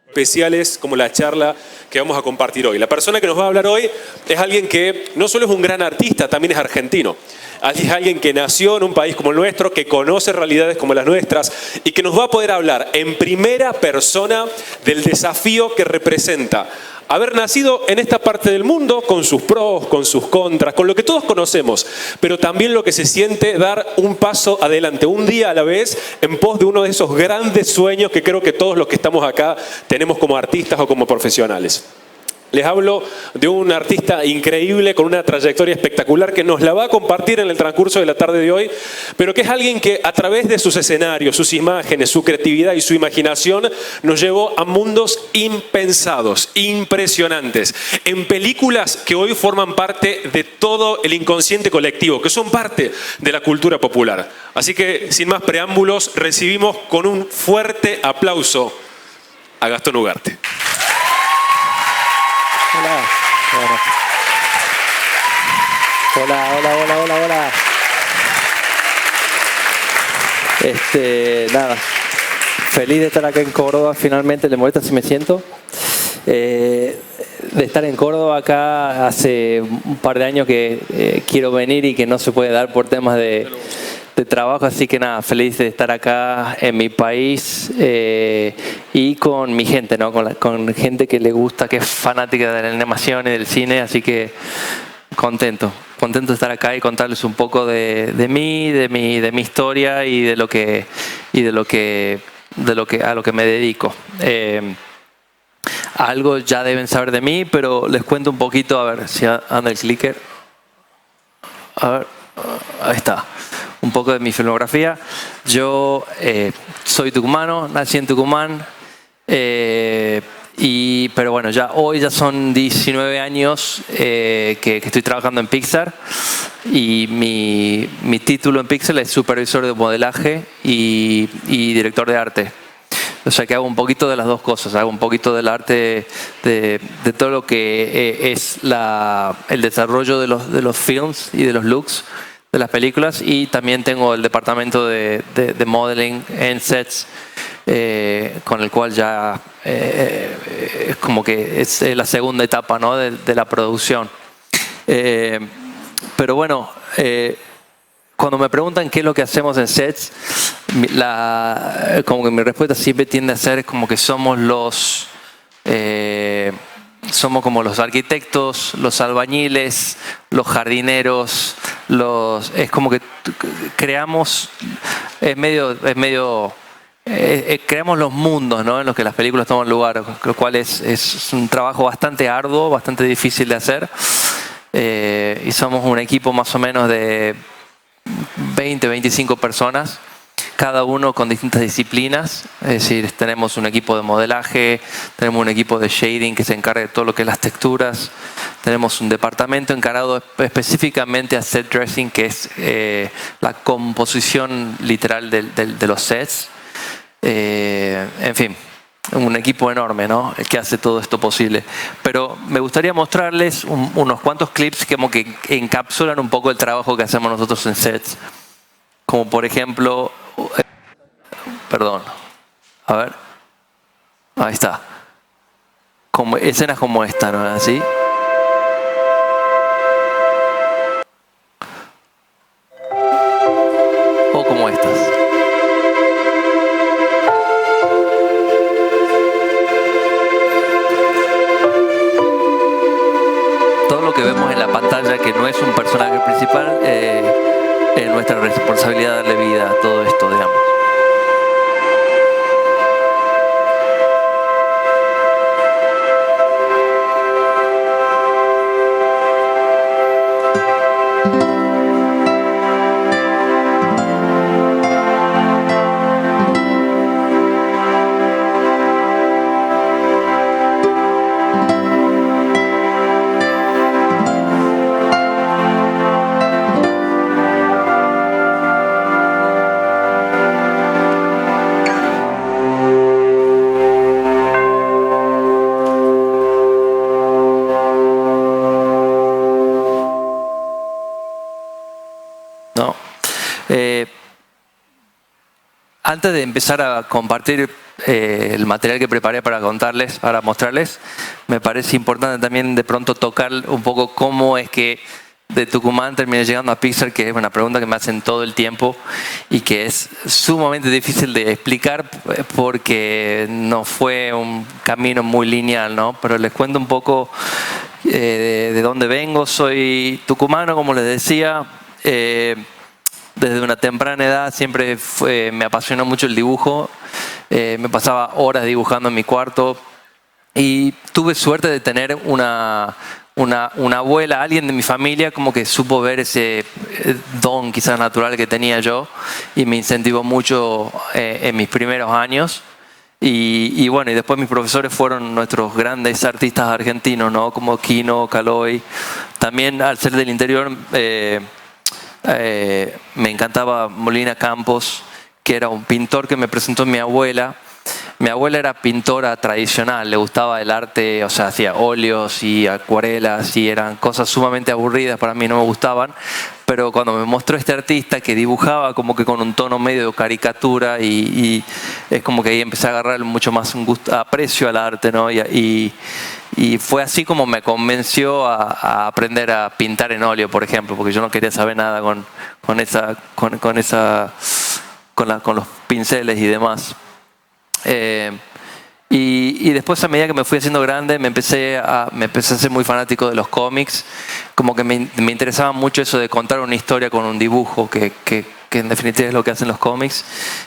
especiales como la charla que vamos a compartir hoy. La persona que nos va a hablar hoy es alguien que no solo es un gran artista, también es argentino. Es alguien que nació en un país como el nuestro, que conoce realidades como las nuestras y que nos va a poder hablar en primera persona del desafío que representa haber nacido en esta parte del mundo, con sus pros, con sus contras, con lo que todos conocemos, pero también lo que se siente dar un paso adelante, un día a la vez, en pos de uno de esos grandes sueños que creo que todos los que estamos acá tenemos como artistas o como profesionales. Les hablo de un artista increíble con una trayectoria espectacular que nos la va a compartir en el transcurso de la tarde de hoy, pero que es alguien que a través de sus escenarios, sus imágenes, su creatividad y su imaginación nos llevó a mundos impensados, impresionantes, en películas que hoy forman parte de todo el inconsciente colectivo, que son parte de la cultura popular. Así que, sin más preámbulos, recibimos con un fuerte aplauso a Gastón Ugarte. Hola. Hola. Nada, feliz de estar acá en Córdoba. Finalmente, ¿le molesta si me siento? De estar en Córdoba acá hace un par de años que quiero venir y que no se puede dar por temas de trabajo, así que nada, feliz de estar acá en mi país y con mi gente, ¿no? Con gente que le gusta, que es fanática de la animación y del cine, así que contento de estar acá y contarles un poco de mí, de mi historia y de lo que a lo que me dedico. Algo ya deben saber de mí, pero les cuento un poquito, a ver si anda el clicker. A ver, ahí está. Un poco de mi filmografía. Yo soy tucumano, nací en Tucumán, pero bueno, hoy ya son 19 años que estoy trabajando en Pixar y mi título en Pixar es supervisor de modelaje y director de arte. O sea que hago un poquito de las dos cosas, hago un poquito del arte de todo lo que es el desarrollo de los films y de los looks de las películas, y también tengo el departamento de modeling en sets, con el cual ya es como que es la segunda etapa, ¿no? de la producción. Pero bueno, cuando me preguntan qué es lo que hacemos en sets, como que mi respuesta siempre tiende a ser como que somos como los arquitectos, los albañiles, los jardineros, es como que creamos, creamos los mundos, ¿no? En los que las películas toman lugar, lo cual es un trabajo bastante arduo, bastante difícil de hacer, y somos un equipo más o menos de 20-25 personas, cada uno con distintas disciplinas. Es decir, tenemos un equipo de modelaje, tenemos un equipo de shading que se encarga de todo lo que es las texturas, tenemos un departamento encargado específicamente a set dressing, que es la composición literal de los sets. En fin, un equipo enorme, ¿no? El que hace todo esto posible. Pero me gustaría mostrarles unos cuantos clips como que encapsulan un poco el trabajo que hacemos nosotros en sets. Como por ejemplo, perdón, a ver, ahí está. Como escenas como esta, ¿no es así? O como estas. Todo lo que vemos en la pantalla, que no es un personaje principal, es nuestra responsabilidad darle vida a todo esto, digamos. Antes de empezar a compartir el material que preparé para contarles, para mostrarles, me parece importante también de pronto tocar un poco cómo es que de Tucumán terminé llegando a Pixar, que es una pregunta que me hacen todo el tiempo y que es sumamente difícil de explicar porque no fue un camino muy lineal, ¿no? Pero les cuento un poco de dónde vengo. Soy tucumano, como les decía. Desde una temprana edad siempre me apasionó mucho el dibujo. Me pasaba horas dibujando en mi cuarto y tuve suerte de tener una abuela, alguien de mi familia como que supo ver ese don quizás natural que tenía yo y me incentivó mucho en mis primeros años. Y bueno, y después mis profesores fueron nuestros grandes artistas argentinos, ¿no? Como Quino, Caloi. También al ser del interior me encantaba Molina Campos, que era un pintor que me presentó mi abuela. Mi abuela era pintora tradicional, le gustaba el arte, o sea, hacía óleos y acuarelas y eran cosas sumamente aburridas, para mí no me gustaban, pero cuando me mostró este artista que dibujaba como que con un tono medio de caricatura y es como que ahí empecé a agarrar mucho más un gusto, aprecio al arte, ¿no? Y fue así como me convenció a aprender a pintar en óleo, por ejemplo, porque yo no quería saber nada con los pinceles y demás. Y después, a medida que me fui haciendo grande, me empecé a ser muy fanático de los cómics. Como que me interesaba mucho eso de contar una historia con un dibujo, que en definitiva es lo que hacen los cómics.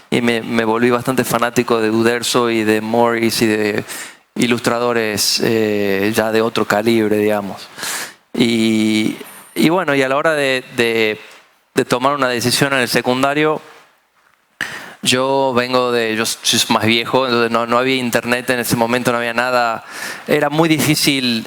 Y me volví bastante fanático de Uderzo y de Morris y de ilustradores ya de otro calibre, digamos. Y bueno, y a la hora de tomar una decisión en el secundario, yo soy más viejo, entonces no había internet en ese momento, no había nada. Era muy difícil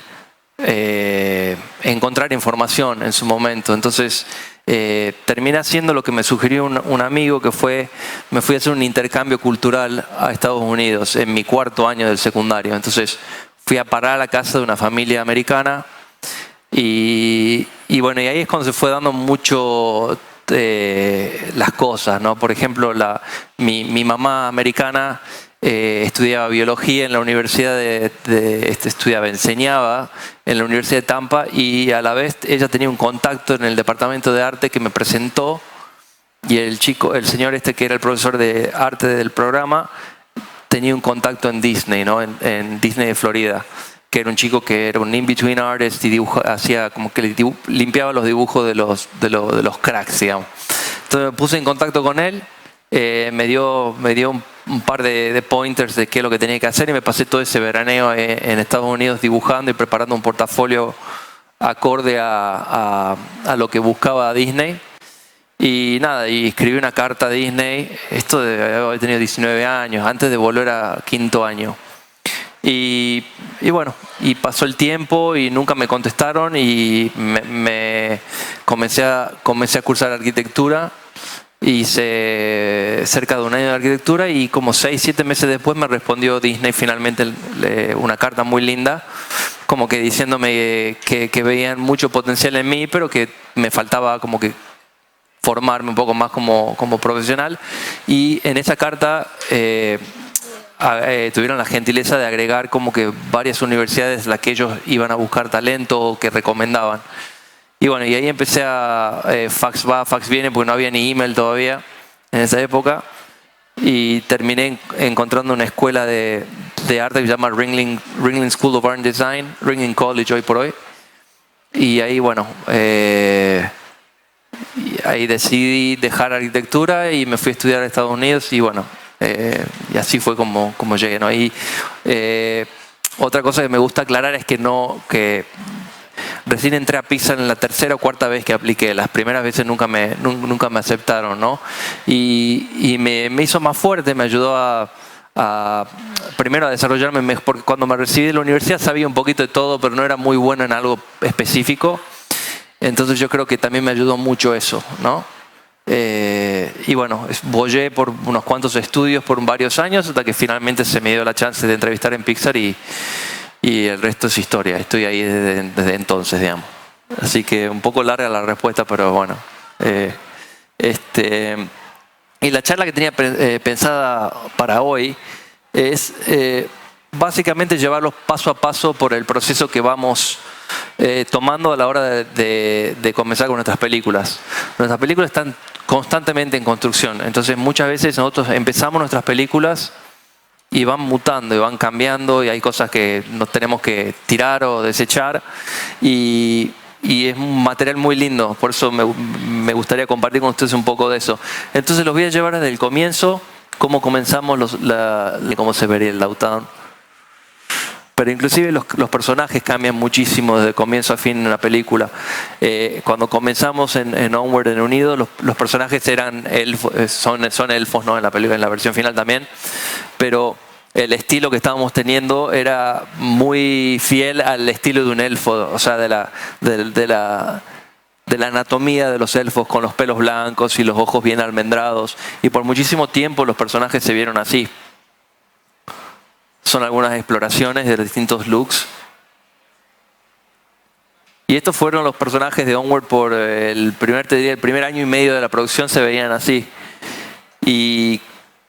encontrar información en su momento. Entonces terminé haciendo lo que me sugirió un amigo, que me fui a hacer un intercambio cultural a Estados Unidos en mi cuarto año del secundario. Entonces fui a parar a la casa de una familia americana y bueno, y ahí es cuando se fue dando mucho las cosas, ¿no? Por ejemplo, mi mamá americana estudiaba biología en la universidad enseñaba en la Universidad de Tampa y a la vez ella tenía un contacto en el departamento de arte que me presentó y el señor que era el profesor de arte del programa tenía un contacto en Disney, ¿no? En Disney de Florida, que era un chico que era un in-between artist y hacía como que limpiaba los dibujos de los cracks, digamos. Entonces me puse en contacto con él, me dio un par de pointers de qué es lo que tenía que hacer y me pasé todo ese veraneo en Estados Unidos dibujando y preparando un portafolio acorde a lo que buscaba Disney. Y nada, y escribí una carta a Disney, esto de haber tenido 19 años, antes de volver a quinto año. Y bueno, y pasó el tiempo y nunca me contestaron y me comencé a cursar arquitectura. Hice cerca de un año de arquitectura y como 6-7 meses después me respondió Disney finalmente una carta muy linda, como que diciéndome que veían mucho potencial en mí, pero que me faltaba como que formarme un poco más como profesional. Y en esa carta tuvieron la gentileza de agregar como que varias universidades las que ellos iban a buscar talento o que recomendaban. Y bueno, y ahí empecé fax va, fax viene, porque no había ni email todavía en esa época. Y terminé encontrando una escuela de arte que se llama Ringling School of Art and Design, Ringling College hoy por hoy. Y ahí, bueno, ahí decidí dejar arquitectura y me fui a estudiar a Estados Unidos y bueno, y así fue como llegué, ¿no? Y otra cosa que me gusta aclarar es que recién entré a Pixar en la tercera o cuarta vez que apliqué. Las primeras veces nunca me aceptaron, ¿no? Y me hizo más fuerte, me ayudó primero a desarrollarme mejor, porque cuando me recibí de la universidad sabía un poquito de todo, pero no era muy bueno en algo específico. Entonces yo creo que también me ayudó mucho eso, ¿no? Y bueno, bollé por unos cuantos estudios por varios años hasta que finalmente se me dio la chance de entrevistar en Pixar y el resto es historia. Estoy ahí desde entonces, digamos. Así que un poco larga la respuesta, pero bueno. Y la charla que tenía pensada para hoy es básicamente llevarlos paso a paso por el proceso que vamos tomando a la hora de comenzar con nuestras películas. Nuestras películas están constantemente en construcción, entonces muchas veces nosotros empezamos nuestras películas y van mutando y van cambiando y hay cosas que nos tenemos que tirar o desechar y es un material muy lindo, por eso me gustaría compartir con ustedes un poco de eso. Entonces los voy a llevar desde el comienzo, cómo comenzamos, cómo se vería el Downtown. Pero inclusive los personajes cambian muchísimo desde comienzo a fin en una película. Cuando comenzamos en Onward en Unido, los personajes eran son elfos, ¿no? En la película, en la versión final también. Pero el estilo que estábamos teniendo era muy fiel al estilo de un elfo, o sea, de la anatomía de los elfos, con los pelos blancos y los ojos bien almendrados. Y por muchísimo tiempo los personajes se vieron así. Son algunas exploraciones de distintos looks. Y estos fueron los personajes de Onward por el primer año y medio de la producción, se veían así. Y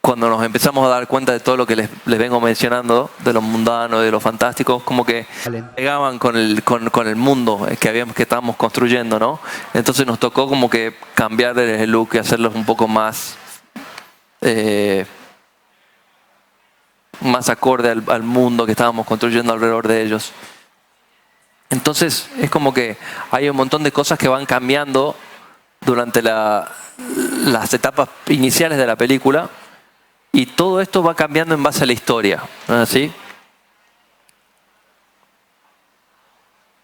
cuando nos empezamos a dar cuenta de todo lo que les vengo mencionando, de lo mundano, de lo fantástico, como que pegaban con el mundo que estábamos construyendo, ¿no? Entonces nos tocó como que cambiar el look y hacerlos un poco más acorde al mundo que estábamos construyendo alrededor de ellos. Entonces es como que hay un montón de cosas que van cambiando durante las etapas iniciales de la película y todo esto va cambiando en base a la historia, ¿no es así?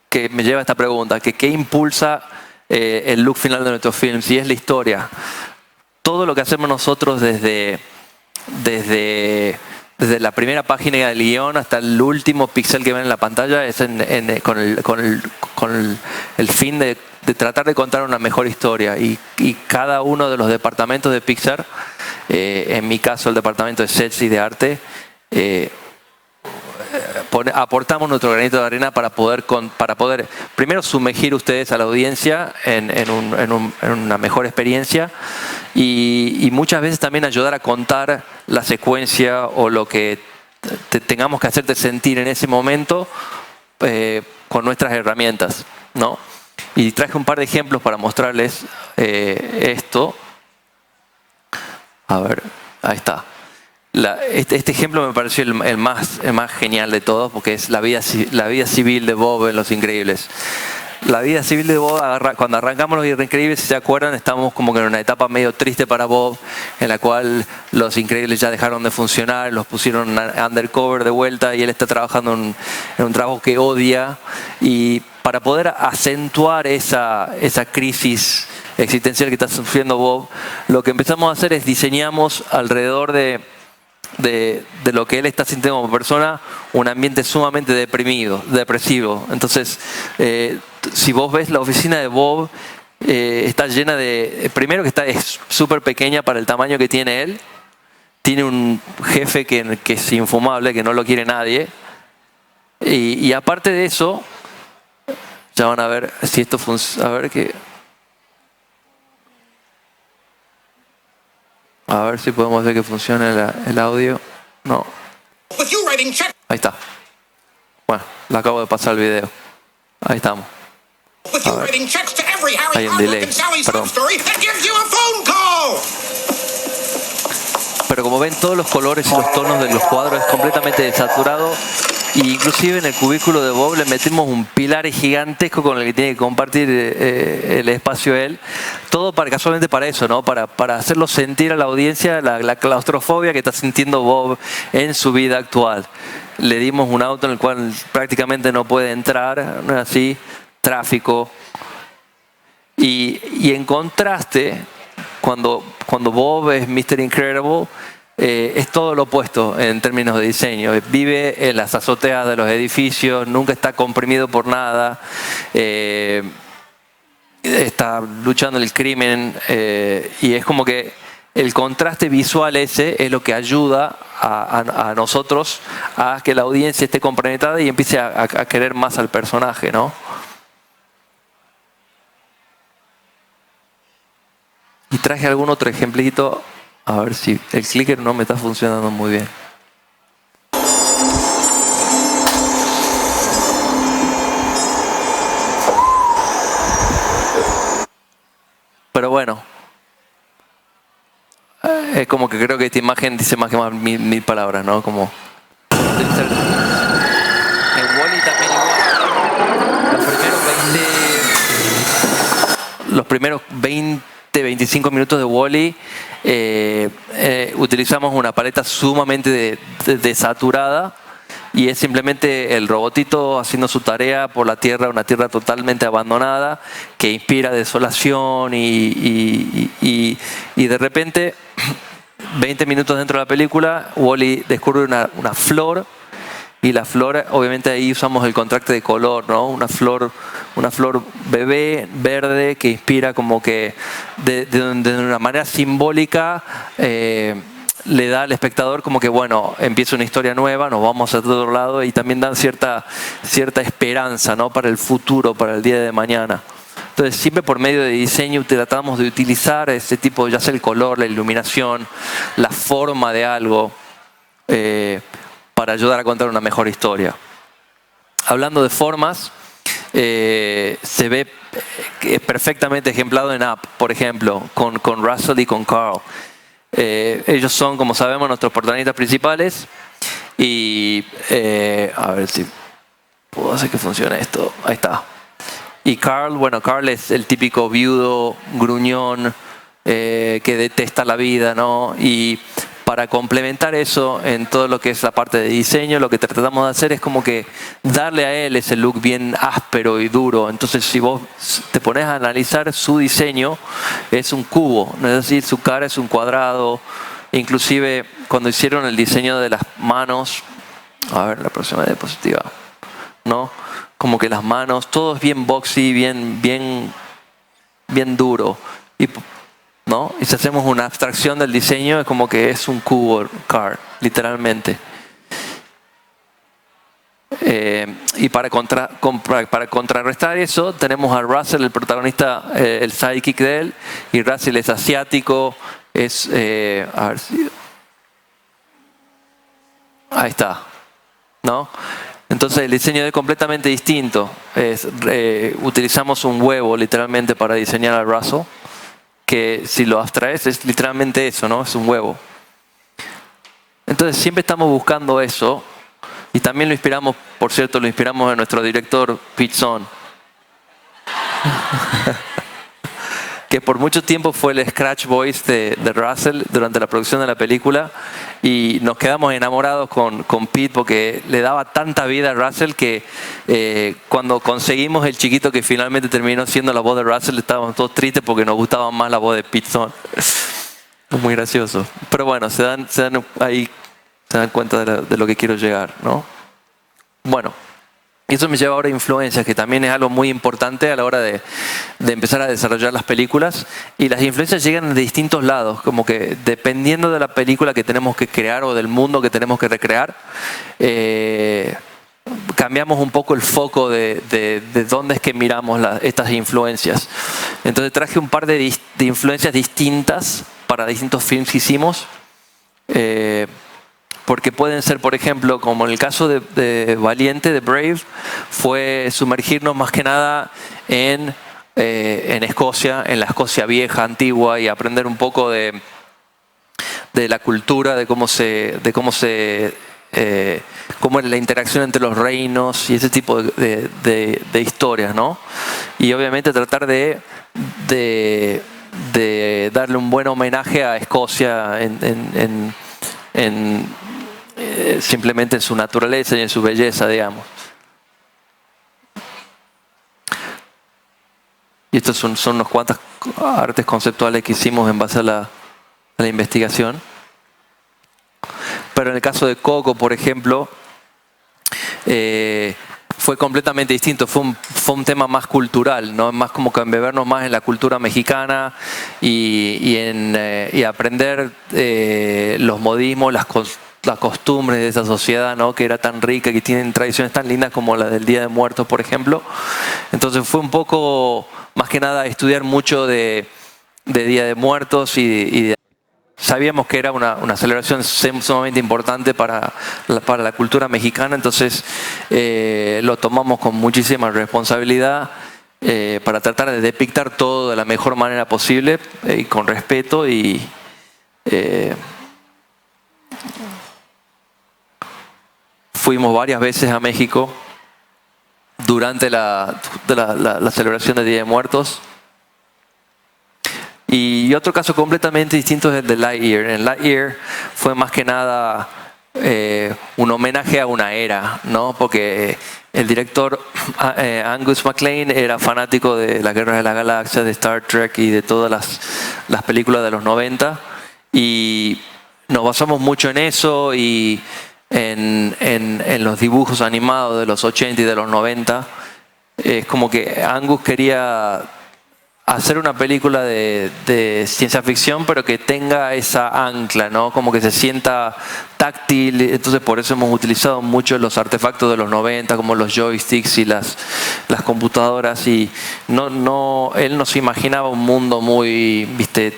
Que me lleva a esta pregunta, que ¿qué impulsa el look final de nuestros films? Y es la historia. Todo lo que hacemos nosotros desde la primera página del guión hasta el último píxel que ven en la pantalla es con el fin de tratar de contar una mejor historia. Y cada uno de los departamentos de Pixar, en mi caso el departamento de sets y de arte, aportamos nuestro granito de arena para poder primero sumergir ustedes a la audiencia en una mejor experiencia y muchas veces también ayudar a contar la secuencia o lo que tengamos que hacerte sentir en ese momento con nuestras herramientas, ¿no? Y traje un par de ejemplos para mostrarles esto. A ver, ahí está. Este ejemplo me pareció el más genial de todos porque es la vida civil de Bob en Los Increíbles. La vida civil de Bob, cuando arrancamos Los Increíbles, si se acuerdan, estamos como que en una etapa medio triste para Bob, en la cual Los Increíbles ya dejaron de funcionar, los pusieron undercover de vuelta y él está trabajando en un trabajo que odia. Y para poder acentuar esa crisis existencial que está sufriendo Bob, lo que empezamos a hacer es diseñamos alrededor de lo que él está sintiendo como persona un ambiente sumamente depresivo. Entonces, si vos ves la oficina de Bob, está llena primero que es súper pequeña para el tamaño que tiene él. Tiene un jefe que es infumable, que no lo quiere nadie. Y aparte de eso, ya van a ver si esto funciona. A ver si podemos ver que funciona el audio. No. Ahí está. Bueno, le acabo de pasar el video. Ahí estamos. A ver. Hay un delay. Perdón. Pero como ven, todos los colores y los tonos de los cuadros es completamente desaturado. Y inclusive en el cubículo de Bob le metemos un pilar gigantesco con el que tiene que compartir el espacio él. Todo casualmente para eso, ¿no? Para hacerlo sentir a la audiencia la claustrofobia que está sintiendo Bob en su vida actual. Le dimos un auto en el cual prácticamente no puede entrar, ¿no es así? Tráfico. Y en contraste, cuando Bob es Mr. Incredible, es todo lo opuesto en términos de diseño. Vive en las azoteas de los edificios, nunca está comprimido por nada, está luchando el crimen y es como que el contraste visual ese es lo que ayuda a nosotros a que la audiencia esté comprometida y empiece a querer más al personaje, ¿no? Y traje algún otro ejemplito. A ver si el clicker no me está funcionando muy bien. Pero bueno, es como que creo que esta imagen dice más que más mil palabras, ¿no? Como en Wall-E también igual. Los primeros 20-25 minutos de Wall-E utilizamos una paleta sumamente desaturada y es simplemente el robotito haciendo su tarea por la Tierra, una Tierra totalmente abandonada que inspira desolación y de repente 20 minutos dentro de la película Wall-E descubre una flor y la flor, obviamente ahí usamos el contraste de color, ¿no? Una flor bebé, verde, que inspira como que de una manera simbólica le da al espectador como que, bueno, empieza una historia nueva, nos vamos a otro lado y también dan cierta esperanza, ¿no? Para el futuro, para el día de mañana. Entonces, siempre por medio de diseño tratamos de utilizar ese tipo, ya sea el color, la iluminación, la forma de algo, para ayudar a contar una mejor historia. Hablando de formas, se ve perfectamente ejemplado en Up, por ejemplo, con Russell y con Carl. Ellos son, como sabemos, nuestros protagonistas principales y a ver si puedo hacer que funcione esto. Ahí está. Y Carl, bueno, Carl es el típico viudo, gruñón, que detesta la vida, ¿no? Y para complementar eso en todo lo que es la parte de diseño, lo que tratamos de hacer es como que darle a él ese look bien áspero y duro. Entonces, si vos te pones a analizar su diseño, es un cubo, ¿no? Es decir, su cara es un cuadrado. Inclusive, cuando hicieron el diseño de las manos, a ver, la próxima diapositiva, ¿no? Como que las manos, todo es bien boxy, bien duro. ¿No? Y si hacemos una abstracción del diseño, es como que es un cubo, Carl, literalmente. Y para contrarrestar eso, tenemos a Russell, el protagonista, el sidekick de él, y Russell es asiático, es... a ver si... Ahí está, ¿no? Entonces el diseño es completamente distinto. Utilizamos un huevo, literalmente, para diseñar a Russell, que si lo abstraes es literalmente eso, ¿no? Es un huevo. Entonces siempre estamos buscando eso y también lo inspiramos, por cierto, lo inspiramos en nuestro director Pete Sohn, que por mucho tiempo fue el scratch voice de Russell durante la producción de la película y nos quedamos enamorados con Pete porque le daba tanta vida a Russell que cuando conseguimos el chiquito que finalmente terminó siendo la voz de Russell estábamos todos tristes porque nos gustaba más la voz de Pete Sohn. Muy gracioso. Pero bueno, se dan cuenta de lo que quiero llegar, ¿no? Bueno. Y eso me lleva ahora a influencias, que también es algo muy importante a la hora de empezar a desarrollar las películas. Y las influencias llegan de distintos lados, como que dependiendo de la película que tenemos que crear o del mundo que tenemos que recrear, cambiamos un poco el foco de dónde es que miramos estas influencias. Entonces traje un par de influencias distintas para distintos films que hicimos. Porque pueden ser, por ejemplo, como en el caso de Valiente, de Brave, fue sumergirnos más que nada en Escocia, en la Escocia vieja, antigua, y aprender un poco de la cultura, de cómo es la interacción entre los reinos y ese tipo de historias, ¿no? Y obviamente tratar de darle un buen homenaje a Escocia simplemente en su naturaleza y en su belleza, digamos. Y estos son unos cuantos artes conceptuales que hicimos en base a la investigación. Pero en el caso de Coco, por ejemplo, fue completamente distinto. Fue un tema más cultural, ¿no? Más como que embebernos más en la cultura mexicana y aprender los modismos, las costumbres de esa sociedad, ¿no? Que era tan rica, que tienen tradiciones tan lindas como la del Día de Muertos, por ejemplo. Entonces fue un poco, más que nada, estudiar mucho de Día de Muertos sabíamos que era una celebración sumamente importante para la cultura mexicana, entonces lo tomamos con muchísima responsabilidad para tratar de depictar todo de la mejor manera posible y con respeto y fuimos varias veces a México durante la celebración del Día de Muertos. Y otro caso completamente distinto es el de Lightyear. En Lightyear fue más que nada un homenaje a una era, ¿no? Porque el director Angus MacLean era fanático de la Guerra de las Galaxias, de Star Trek y de todas las películas de los 90. Y nos basamos mucho en eso y en los dibujos animados de los 80 y de los 90. Es como que Angus quería hacer una película de ciencia ficción, pero que tenga esa ancla, ¿no? Como que se sienta táctil. Entonces por eso hemos utilizado mucho los artefactos de los 90, como los joysticks y las computadoras. Y él no se imaginaba un mundo muy,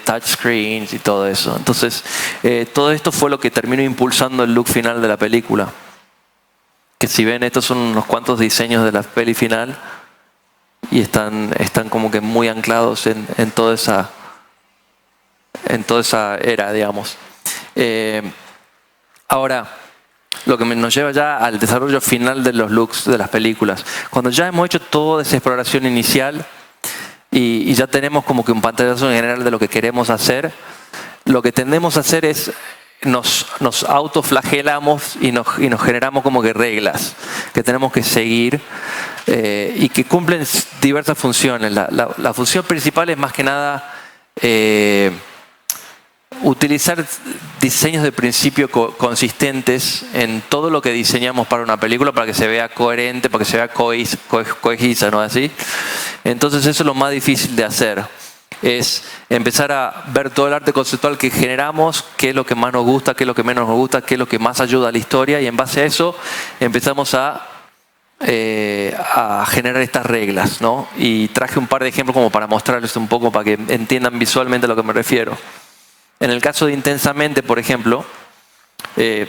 touchscreens y todo eso. Entonces todo esto fue lo que terminó impulsando el look final de la película. Que si ven, estos son unos cuantos diseños de la peli final. Y están como que muy anclados en toda esa era, digamos. Ahora, lo que nos lleva ya al desarrollo final de los looks de las películas. Cuando ya hemos hecho toda esa exploración inicial y ya tenemos como que un pantallazo en general de lo que queremos hacer, lo que tendemos a hacer es nos autoflagelamos y nos generamos como que reglas que tenemos que seguir y que cumplen diversas funciones. La función principal es más que nada utilizar diseños de principio consistentes en todo lo que diseñamos para una película, para que se vea coherente, para que se vea cohesiva, ¿no? Así. Entonces eso es lo más difícil de hacer. Es empezar a ver todo el arte conceptual que generamos, qué es lo que más nos gusta, qué es lo que menos nos gusta, qué es lo que más ayuda a la historia, y en base a eso empezamos a generar estas reglas, ¿no? Y traje un par de ejemplos como para mostrarles un poco, para que entiendan visualmente a lo que me refiero. En el caso de Intensamente, por ejemplo,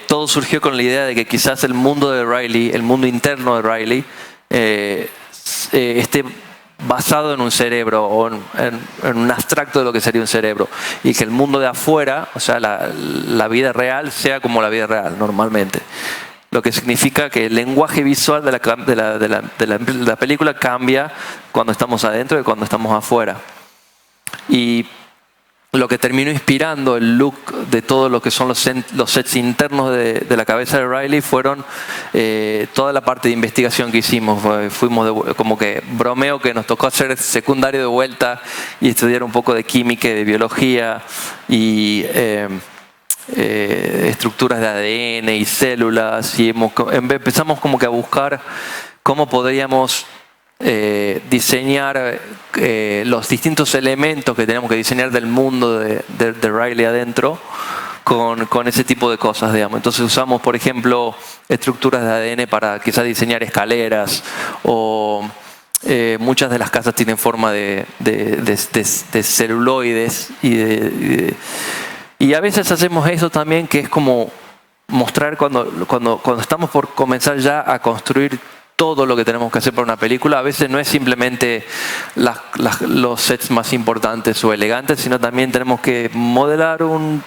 todo surgió con la idea de que quizás el mundo de Riley, el mundo interno de Riley, esté basado en un cerebro o en un abstracto de lo que sería un cerebro, y que el mundo de afuera, o sea, la vida real, sea como la vida real normalmente. Lo que significa que el lenguaje visual de la película cambia cuando estamos adentro y cuando estamos afuera. Y lo que terminó inspirando el look de todo lo que son los sets internos de la cabeza de Riley fueron toda la parte de investigación que hicimos. Fuimos como que bromeo que nos tocó hacer secundario de vuelta y estudiar un poco de química y de biología y estructuras de ADN y células, y empezamos como que a buscar cómo podríamos diseñar los distintos elementos que tenemos que diseñar del mundo de Riley adentro con ese tipo de cosas, digamos. Entonces usamos, por ejemplo, estructuras de ADN para quizás diseñar escaleras, o muchas de las casas tienen forma de celuloides y a veces hacemos eso también, que es como mostrar cuando estamos por comenzar ya a construir todo lo que tenemos que hacer para una película. A veces no es simplemente los sets más importantes o elegantes, sino también tenemos que modelar un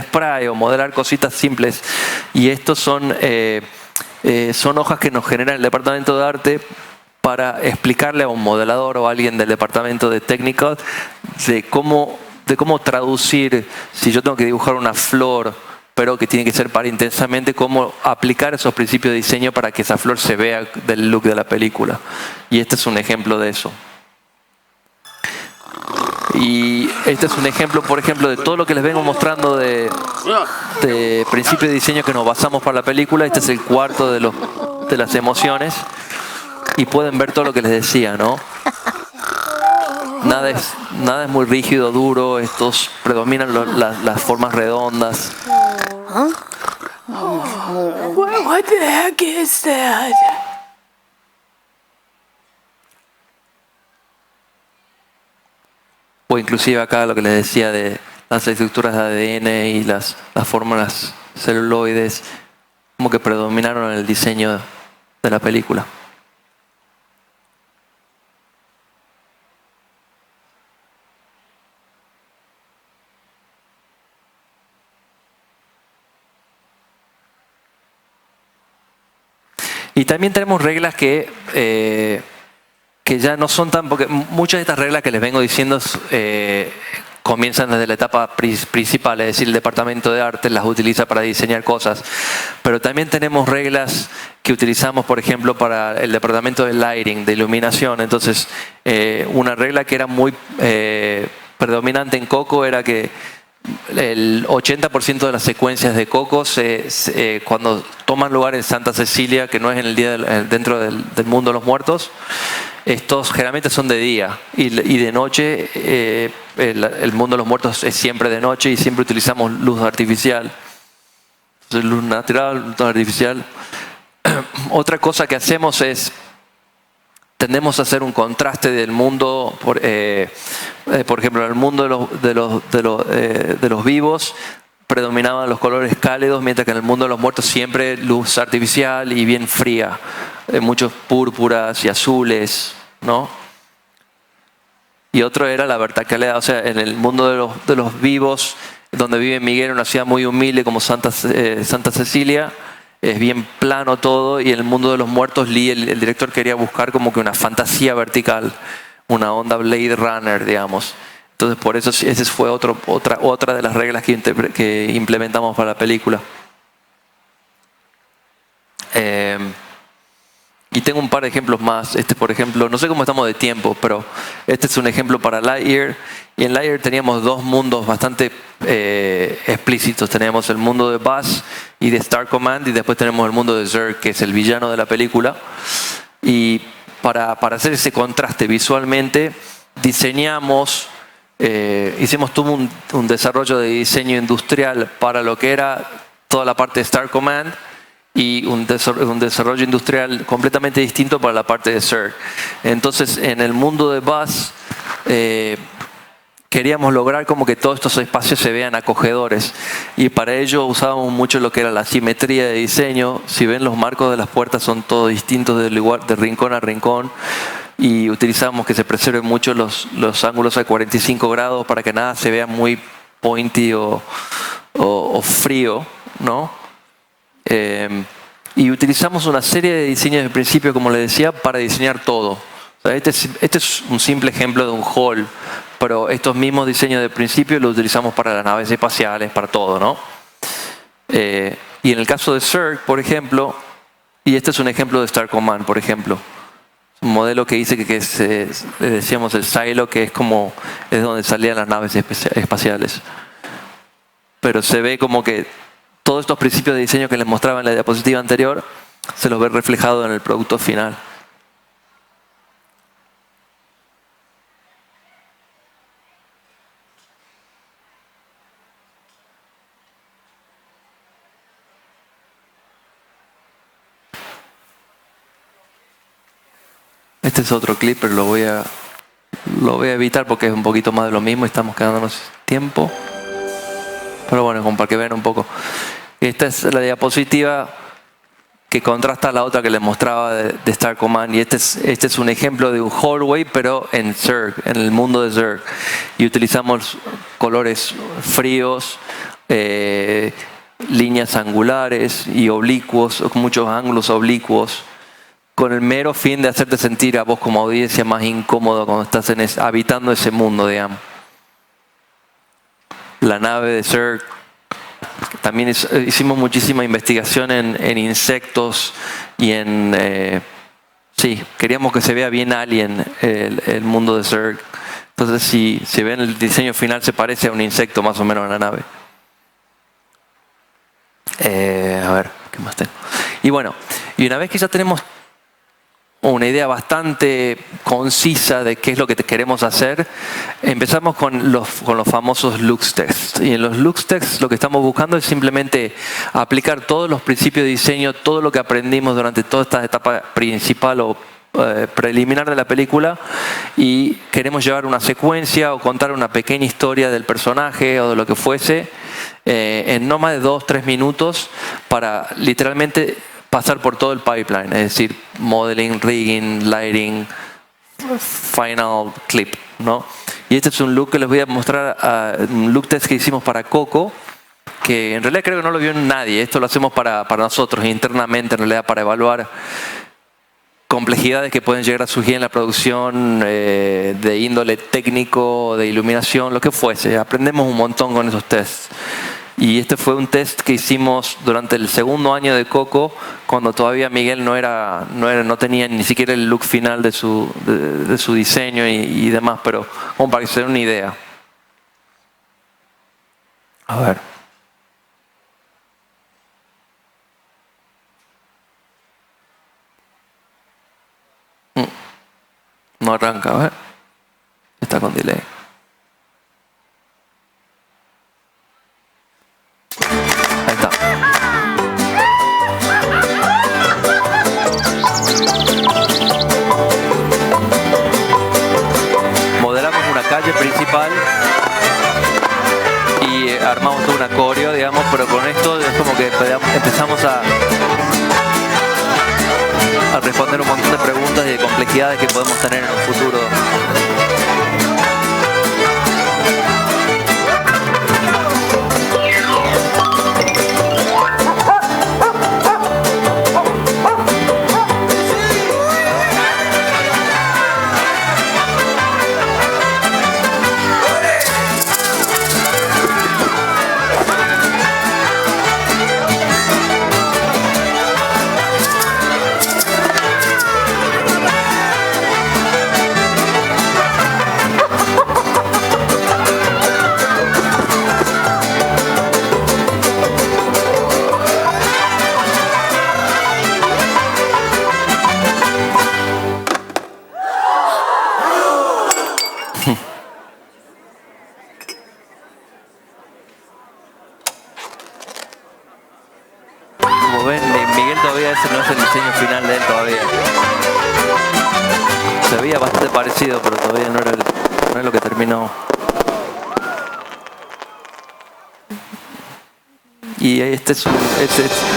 spray o modelar cositas simples. Y estos son hojas que nos genera el departamento de arte para explicarle a un modelador o a alguien del departamento de Technical de cómo traducir, si yo tengo que dibujar una flor, pero que tiene que ser para Intensamente, cómo aplicar esos principios de diseño para que esa flor se vea del look de la película. Y este es un ejemplo de eso. Y este es un ejemplo, por ejemplo, de todo lo que les vengo mostrando de principios de diseño que nos basamos para la película. Este es el cuarto de las emociones. Y pueden ver todo lo que les decía, ¿no? Nada es muy rígido, duro. Estos predominan las formas redondas. What the heck is that? O inclusive acá lo que les decía de las estructuras de ADN y las fórmulas celuloides, como que predominaron en el diseño de la película. Y también tenemos reglas que ya no son tan... Porque muchas de estas reglas que les vengo diciendo comienzan desde la etapa principal, es decir, el departamento de arte las utiliza para diseñar cosas. Pero también tenemos reglas que utilizamos, por ejemplo, para el departamento de lighting, de iluminación. Entonces, una regla que era muy predominante en Coco era que el 80% de las secuencias de Coco, cuando toman lugar en Santa Cecilia, que no es en el día dentro del mundo de los muertos, estos generalmente son de día y de noche. El mundo de los muertos es siempre de noche y siempre utilizamos luz artificial. Entonces, luz natural, luz artificial. Otra cosa que hacemos es tendemos a hacer un contraste del mundo, por ejemplo, en el mundo de los vivos predominaban los colores cálidos, mientras que en el mundo de los muertos siempre luz artificial y bien fría, muchos púrpuras y azules, ¿no? Y otro era la verticalidad, o sea, en el mundo de los vivos, donde vive Miguel, una ciudad muy humilde como Santa Cecilia, es bien plano todo, y en el mundo de los muertos Lee, el director, quería buscar como que una fantasía vertical, una onda Blade Runner, digamos. Entonces por eso esa fue otra de las reglas que implementamos para la película. Y tengo un par de ejemplos más. Por ejemplo, no sé cómo estamos de tiempo, pero este es un ejemplo para Lightyear. Y en Lightyear teníamos dos mundos bastante explícitos. Teníamos el mundo de Buzz y de Star Command, y después tenemos el mundo de Zurg, que es el villano de la película. Y para hacer ese contraste visualmente, diseñamos, hicimos todo un desarrollo de diseño industrial para lo que era toda la parte de Star Command, y un desarrollo industrial completamente distinto para la parte de Zurg. Entonces, en el mundo de Buzz, queríamos lograr como que todos estos espacios se vean acogedores, y para ello usábamos mucho lo que era la simetría de diseño. Si ven, los marcos de las puertas son todos distintos de rincón a rincón, y utilizamos que se preserven mucho los ángulos a 45 grados para que nada se vea muy pointy o frío, ¿no? Y utilizamos una serie de diseños de principio, como les decía, para diseñar todo. O sea, este es un simple ejemplo de un hall, pero estos mismos diseños de principio los utilizamos para las naves espaciales, para todo, ¿no? Y en el caso de Zurg, por ejemplo, y este es un ejemplo de Star Command, por ejemplo, un modelo que dice que le decíamos el silo, que es donde salían las naves espaciales. Pero se ve como que todos estos principios de diseño que les mostraba en la diapositiva anterior se los ve reflejado en el producto final. Este es otro clip, pero lo voy a evitar porque es un poquito más de lo mismo y estamos quedándonos tiempo. Pero bueno, como para que vean un poco. Esta es la diapositiva que contrasta la otra que les mostraba de Star Command. Y este es un ejemplo de un hallway, pero en Zurg, en el mundo de Zurg. Y utilizamos colores fríos, líneas angulares y oblicuos, con muchos ángulos oblicuos, con el mero fin de hacerte sentir a vos como audiencia más incómodo cuando estás habitando ese mundo, digamos. La nave de Zurg, también hicimos muchísima investigación en insectos y sí, queríamos que se vea bien alien el mundo de Zurg. Entonces, si ven el diseño final, se parece a un insecto más o menos en la nave. A ver, ¿qué más tengo? Y bueno, y una vez que ya tenemos una idea bastante concisa de qué es lo que queremos hacer, empezamos con los famosos looks tests. Y en los looks tests lo que estamos buscando es simplemente aplicar todos los principios de diseño, todo lo que aprendimos durante toda esta etapa principal o preliminar de la película, y queremos llevar una secuencia o contar una pequeña historia del personaje o de lo que fuese en no más de 2-3 minutos para literalmente pasar por todo el pipeline, es decir, modeling, rigging, lighting, final clip, ¿no? Y este es un look que les voy a mostrar, un look test que hicimos para Coco, que en realidad creo que no lo vio nadie. Esto lo hacemos para nosotros internamente, en realidad, para evaluar complejidades que pueden llegar a surgir en la producción de índole técnico, de iluminación, lo que fuese. Aprendemos un montón con esos tests. Y este fue un test que hicimos durante el segundo año de Coco, cuando todavía Miguel no tenía ni siquiera el look final de su diseño y demás, pero como para que se den una idea. A ver. No arranca, a ver. Está con delay. Ahí está. Modelamos una calle principal y armamos toda una coreo, digamos, pero con esto es como que empezamos a responder un montón de preguntas y de complejidades que podemos tener en un futuro. Como ven, Miguel todavía ese no es el diseño final de él todavía. Se veía bastante parecido, pero todavía no es lo que terminó. Y este es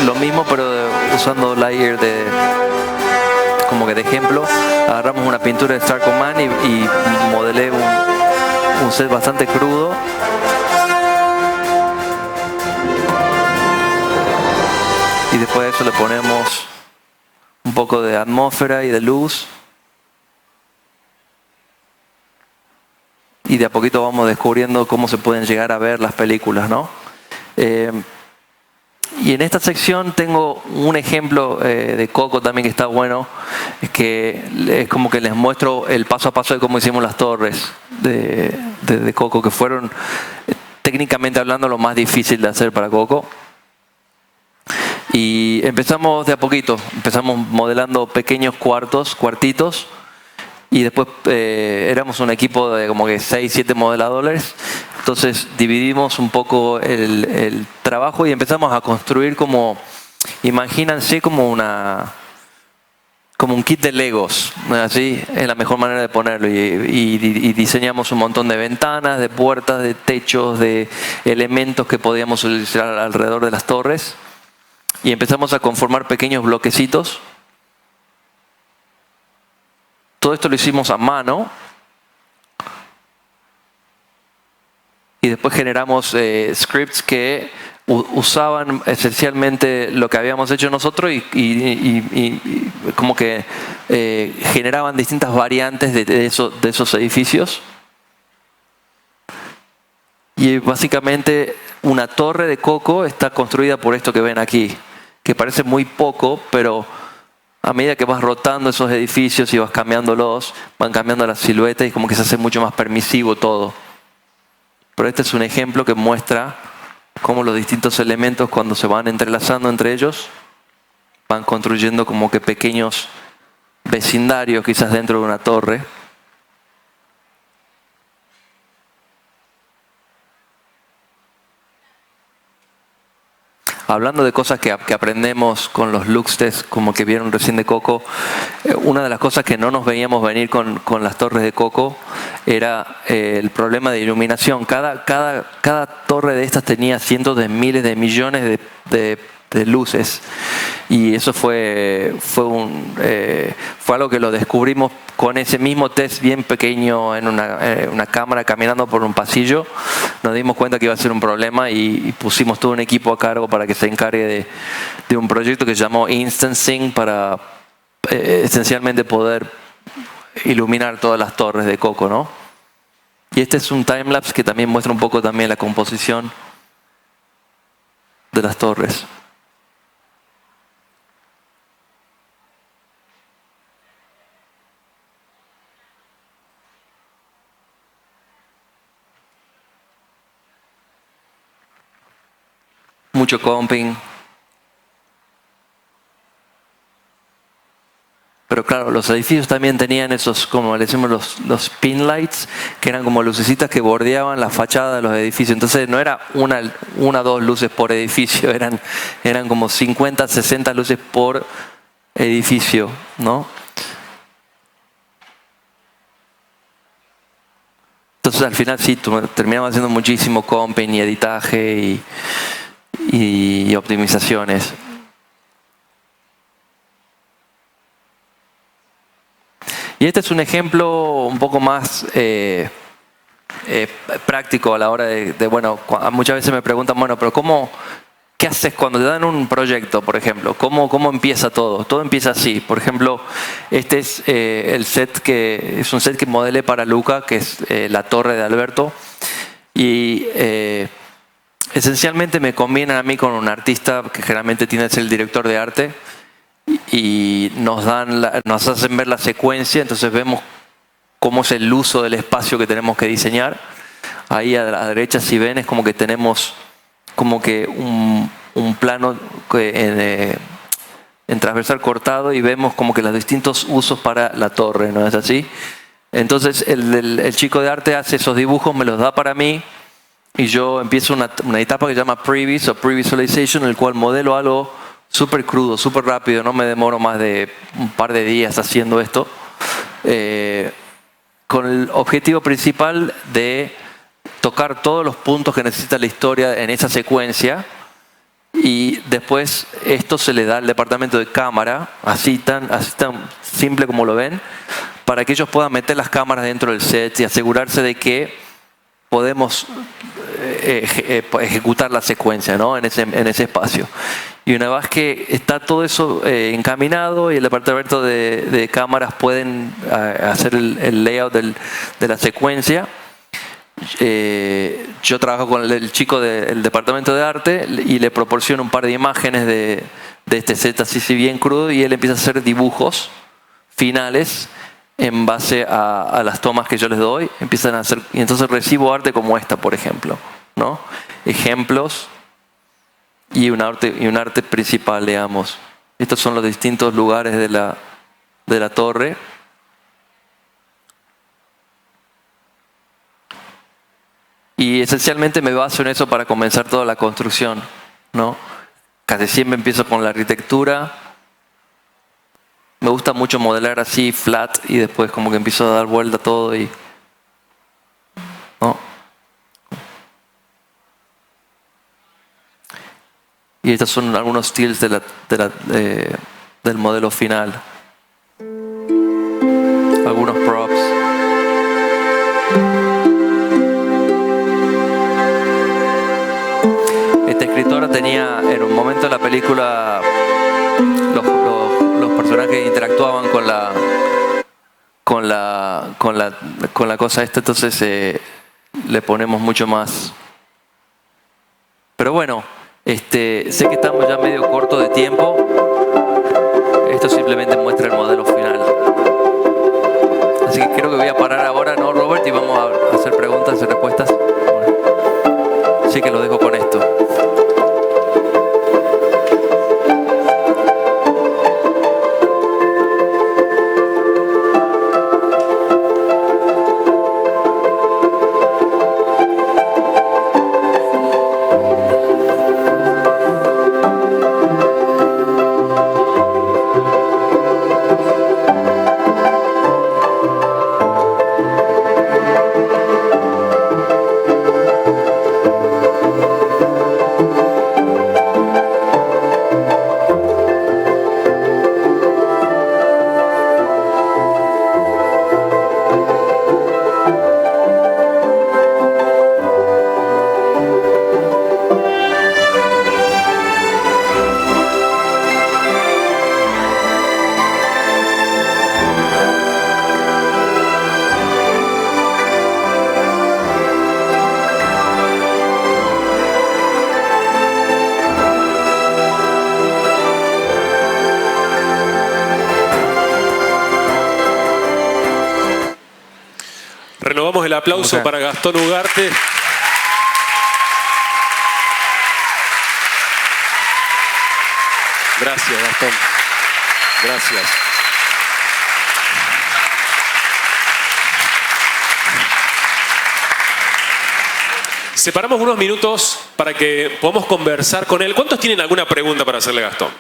lo mismo, pero usando layer como que de ejemplo. Agarramos una pintura de Star Command y modelé un set bastante crudo. Y después de eso le ponemos un poco de atmósfera y de luz. Y de a poquito vamos descubriendo cómo se pueden llegar a ver las películas, ¿no? Y en esta sección tengo un ejemplo de Coco también que está bueno, que es como que les muestro el paso a paso de cómo hicimos las torres de Coco, que fueron técnicamente hablando lo más difícil de hacer para Coco. Y empezamos de a poquito, empezamos modelando pequeños cuartitos, y después éramos un equipo de como que 6, 7 modeladores. Entonces dividimos un poco el trabajo y empezamos a construir imagínense como un kit de Legos, así es la mejor manera de ponerlo. Y diseñamos un montón de ventanas, de puertas, de techos, de elementos que podíamos utilizar alrededor de las torres. Y empezamos a conformar pequeños bloquecitos. Todo esto lo hicimos a mano. Y después generamos scripts que usaban esencialmente lo que habíamos hecho nosotros y como que generaban distintas variantes de esos edificios. Y básicamente una torre de Coco está construida por esto que ven aquí, que parece muy poco, pero a medida que vas rotando esos edificios y vas cambiándolos, van cambiando las siluetas y como que se hace mucho más permisivo todo. Pero este es un ejemplo que muestra cómo los distintos elementos, cuando se van entrelazando entre ellos, van construyendo como que pequeños vecindarios quizás dentro de una torre. Hablando de cosas que aprendemos con los looks test, como que vieron recién de Coco, una de las cosas que no nos veíamos venir con las torres de Coco era el problema de iluminación. Cada torre de estas tenía cientos de miles de millones de luces, y eso fue algo que lo descubrimos con ese mismo test bien pequeño en una cámara caminando por un pasillo. Nos dimos cuenta que iba a ser un problema y pusimos todo un equipo a cargo para que se encargue de un proyecto que se llamó Instancing para esencialmente poder iluminar todas las torres de Coco, ¿no? Y este es un timelapse que también muestra un poco también la composición de las torres. Mucho comping. Pero claro, los edificios también tenían esos, como le decimos, los pin lights, que eran como lucecitas que bordeaban la fachada de los edificios. Entonces no era una o dos luces por edificio, eran como 50, 60 luces por edificio, ¿no? Entonces al final sí, terminamos haciendo muchísimo comping y editaje y optimizaciones. Y este es un ejemplo un poco más práctico a la hora bueno, muchas veces me preguntan, bueno, pero ¿qué haces cuando te dan un proyecto, por ejemplo? ¿Cómo empieza todo? Todo empieza así. Por ejemplo, este es es un set que modelé para Luca, que es la torre de Alberto. Y esencialmente me combinan a mí con un artista que generalmente tiene que ser el director de arte. Y nos hacen ver la secuencia, entonces vemos cómo es el uso del espacio que tenemos que diseñar. Ahí a la derecha, si ven, es como que tenemos como que un plano en transversal cortado y vemos como que los distintos usos para la torre, ¿no es así? Entonces el chico de arte hace esos dibujos, me los da para mí y yo empiezo una etapa que se llama Previs o Pre-Visualization, en el cual modelo algo súper crudo, súper rápido, no me demoro más de un par de días haciendo esto, con el objetivo principal de tocar todos los puntos que necesita la historia en esa secuencia, y después esto se le da al departamento de cámara, así tan simple como lo ven, para que ellos puedan meter las cámaras dentro del set y asegurarse de que podemos ejecutar la secuencia, ¿no? en ese espacio. Y una vez que está todo eso encaminado y el departamento de cámaras pueden hacer el layout de la secuencia, yo trabajo con el chico del departamento de arte y le proporciono un par de imágenes de este set así bien crudo, y él empieza a hacer dibujos finales en base a las tomas que yo les doy. Empiezan a hacer, y entonces recibo arte como esta, por ejemplo, ¿no? Ejemplos y un arte principal, digamos. Estos son los distintos lugares de la torre. Y esencialmente me baso en eso para comenzar toda la construcción, ¿no? Casi siempre empiezo con la arquitectura. Me gusta mucho modelar así, flat, y después como que empiezo a dar vuelta a todo y... ¿no? Y estos son algunos steals del modelo final. Algunos props. Esta escritora tenía, en un momento de la película, los personajes interactuaban con la cosa esta, entonces le ponemos mucho más. Pero bueno, sé que estamos ya medio corto de tiempo. Esto simplemente muestra el modelo final. Así que creo que voy a parar ahora, ¿no, Robert? Y vamos a hacer preguntas y respuestas. Bueno, así que lo dejo con esto. Renovamos el aplauso para Gastón Ugarte. Gracias, Gastón. Gracias. Separamos unos minutos para que podamos conversar con él. ¿Cuántos tienen alguna pregunta para hacerle a Gastón?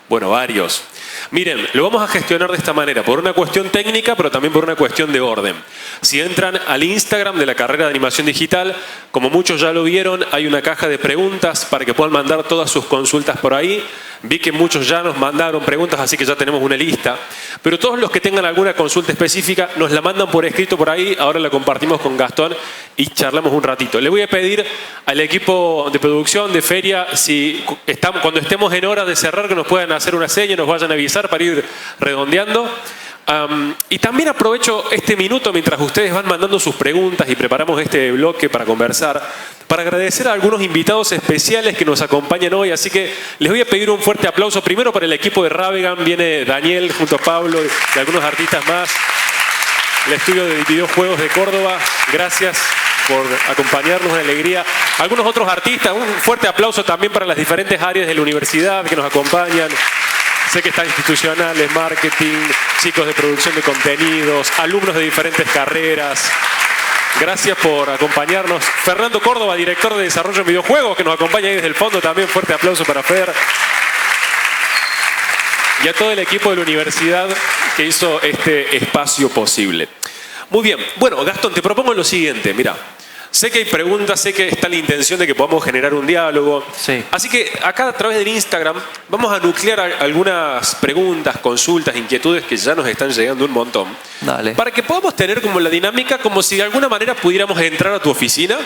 Bueno, varios. Miren, lo vamos a gestionar de esta manera, por una cuestión técnica, pero también por una cuestión de orden. Si entran al Instagram de la carrera de animación digital, como muchos ya lo vieron, hay una caja de preguntas para que puedan mandar todas sus consultas por ahí. Vi que muchos ya nos mandaron preguntas, así que ya tenemos una lista. Pero todos los que tengan alguna consulta específica, nos la mandan por escrito por ahí. Ahora la compartimos con Gastón y charlamos un ratito. Le voy a pedir al equipo de producción de feria, si cuando estemos en hora de cerrar, que nos puedan hacer una seña, nos vayan a avisar para ir redondeando. Y también aprovecho este minuto mientras ustedes van mandando sus preguntas y preparamos este bloque para conversar, para agradecer a algunos invitados especiales que nos acompañan hoy. Así que les voy a pedir un fuerte aplauso primero para el equipo de Ravegan. Viene Daniel junto a Pablo y algunos artistas más. El estudio de videojuegos de Córdoba. Gracias por acompañarnos, una alegría. Algunos otros artistas. Un fuerte aplauso también para las diferentes áreas de la universidad que nos acompañan. Sé que están institucionales, marketing, chicos de producción de contenidos, alumnos de diferentes carreras. Gracias por acompañarnos. Fernando Córdoba, director de desarrollo en videojuegos, que nos acompaña ahí desde el fondo también. Fuerte aplauso para Fer. Y a todo el equipo de la universidad que hizo este espacio posible. Muy bien. Bueno, Gastón, te propongo lo siguiente. Mira, sé que hay preguntas, sé que está la intención de que podamos generar un diálogo. Sí. Así que acá a través del Instagram vamos a nuclear algunas preguntas, consultas, inquietudes que ya nos están llegando un montón. Dale. Para que podamos tener como la dinámica, como si de alguna manera pudiéramos entrar a tu oficina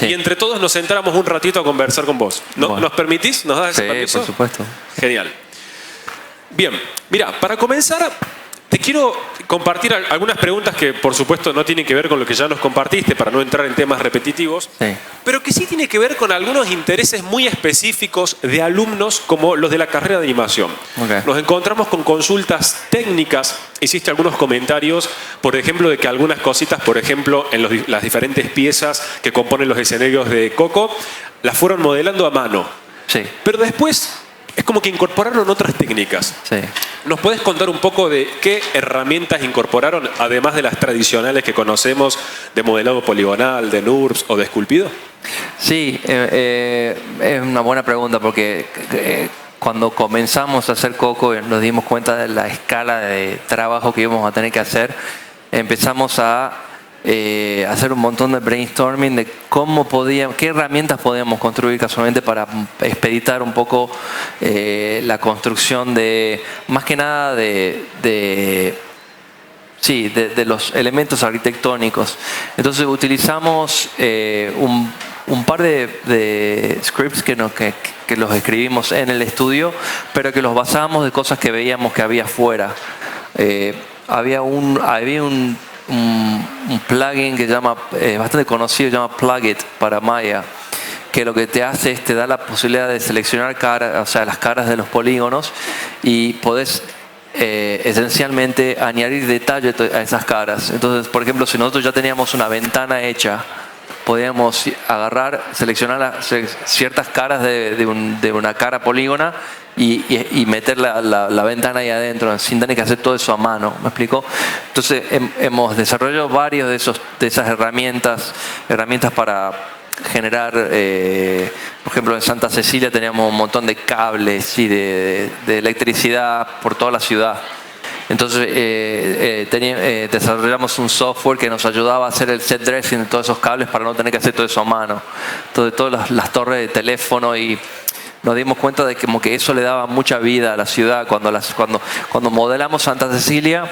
y entre todos nos sentáramos un ratito a conversar con vos. Bueno. ¿Nos permitís? ¿Nos das ese permiso? Sí, por supuesto. Genial. Bien, mira, para comenzar, te quiero compartir algunas preguntas que por supuesto no tienen que ver con lo que ya nos compartiste para no entrar en temas repetitivos, pero que sí tiene que ver con algunos intereses muy específicos de alumnos como los de la carrera de animación. Nos encontramos con consultas técnicas, hiciste algunos comentarios, por ejemplo, de que algunas cositas, por ejemplo, en las diferentes piezas que componen los escenarios de Coco, las fueron modelando a mano. Sí. Pero después es como que incorporaron otras técnicas. Sí. ¿Nos puedes contar un poco de qué herramientas incorporaron, además de las tradicionales que conocemos de modelado poligonal, de NURBS o de esculpido? Sí, es una buena pregunta porque cuando comenzamos a hacer Coco y nos dimos cuenta de la escala de trabajo que íbamos a tener que hacer, empezamos a hacer un montón de brainstorming de qué herramientas podíamos construir casualmente para expeditar un poco la construcción de, más que nada de los elementos arquitectónicos. Entonces utilizamos un par de scripts que los escribimos en el estudio, pero que los basamos de cosas que veíamos que había afuera. Había un plugin que llama, bastante conocido, se llama Plugit para Maya, que lo que te hace es te da la posibilidad de seleccionar las caras de los polígonos y podés esencialmente añadir detalle a esas caras. Entonces, por ejemplo, si nosotros ya teníamos una ventana hecha, podíamos seleccionar ciertas caras de una cara polígona y meter la ventana ahí adentro sin tener que hacer todo eso a mano. ¿Me explico? Entonces hemos desarrollado varios de esas herramientas para generar, por ejemplo, en Santa Cecilia teníamos un montón de cables y de electricidad por toda la ciudad. Entonces desarrollamos un software que nos ayudaba a hacer el set dressing de todos esos cables para no tener que hacer todo eso a mano. Entonces todas las torres de teléfono, y nos dimos cuenta de que como que eso le daba mucha vida a la ciudad. Cuando modelamos Santa Cecilia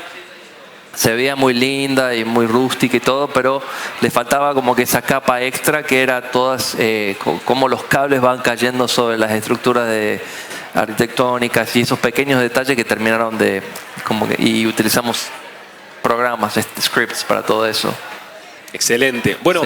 se veía muy linda y muy rústica y todo, pero le faltaba como que esa capa extra que era todas cómo los cables van cayendo sobre las estructuras arquitectónicas y esos pequeños detalles que terminaron y utilizamos programas, scripts para todo eso. Excelente. Bueno,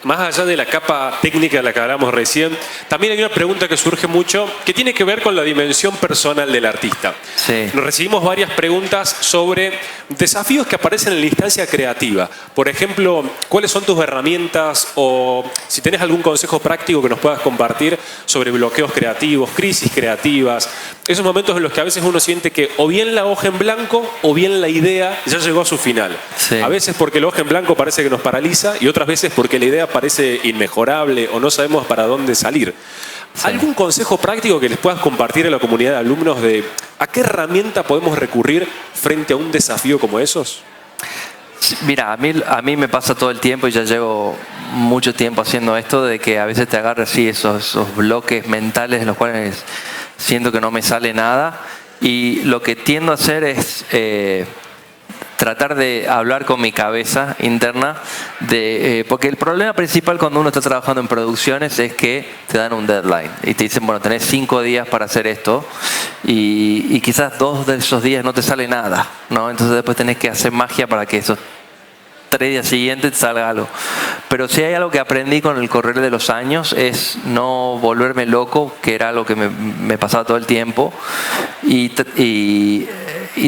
más allá de la capa técnica de la que hablamos recién, también hay una pregunta que surge mucho que tiene que ver con la dimensión personal del artista. Sí. Nos recibimos varias preguntas sobre desafíos que aparecen en la instancia creativa. Por ejemplo, ¿cuáles son tus herramientas o si tenés algún consejo práctico que nos puedas compartir sobre bloqueos creativos, crisis creativas? Esos momentos en los que a veces uno siente que o bien la hoja en blanco o bien la idea ya llegó a su final. Sí. A veces porque la hoja en blanco parece que nos paraliza y otras veces porque la idea parece inmejorable o no sabemos para dónde salir. Sí. ¿Algún consejo práctico que les puedas compartir a la comunidad de alumnos de a qué herramienta podemos recurrir frente a un desafío como esos? Mira, a mí me pasa todo el tiempo y ya llevo mucho tiempo haciendo esto, de que a veces te agarras así esos bloques mentales en los cuales siento que no me sale nada, y lo que tiendo a hacer es tratar de hablar con mi cabeza interna, porque el problema principal cuando uno está trabajando en producciones es que te dan un deadline y te dicen, bueno, tenés 5 días para hacer esto y quizás 2 de esos días no te sale nada, ¿no? Entonces después tenés que hacer magia para que esos 3 días siguientes te salga algo. Pero si hay algo que aprendí con el correr de los años es no volverme loco, que era algo que me pasaba todo el tiempo, y